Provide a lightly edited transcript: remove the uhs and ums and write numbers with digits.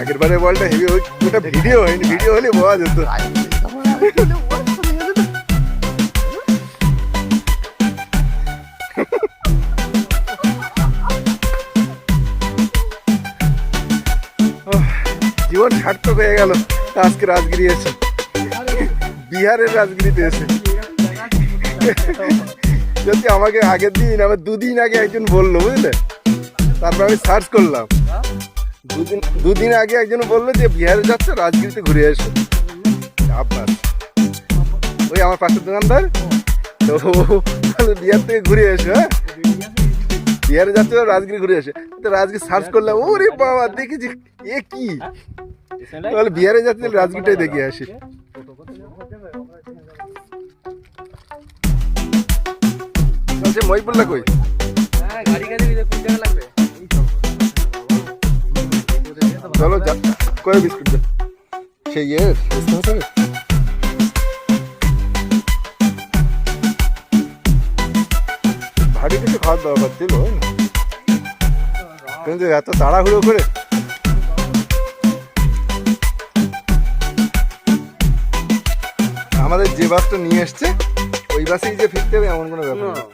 আগের বারে বলটা হেভি, ওটা ভিডিও হয়নি, ভিডিও হলে বলা যেত। জীবন সার্থক হয়ে গেল আজকে রাজগিরি এসে, বিহারের রাজগিরিতে এসে। যদি আমাকে আগের দিন, আমার 2 দিন আগে একজন বললো, বুঝলে, তারপর আমি সার্চ করলাম। 2 দিন আগে একজন বললো যে বিহারে যাচ্ছে, রাজগিরিতে ঘুরে এসো। আপনার ওই আমার পাশের দোকানদার, তো বিহার থেকে ঘুরে এসো। হ্যাঁ, বিহারে যাচ্ছে, রাজগিরি ঘুরে এসে। তো রাজগিরি সার্চ করলাম, ওরে বাবা, দেখেছি এ কি, তাহলে বিহারে যাচ্ছে, রাজগিরিটাই দেখে আসি। আচ্ছা, মহিপুল্লা কই? চলো কয় বিস্কুট দে, সেই ভারী কিছু খাওয়ার দরকার ছিল, কিন্তু এত তাড়াহুড়ো করে। আমাদের যে বাসটা নিয়ে এসছে ওই বাসেই যে ফিরতে হবে এমন কোনো ব্যাপার নেই।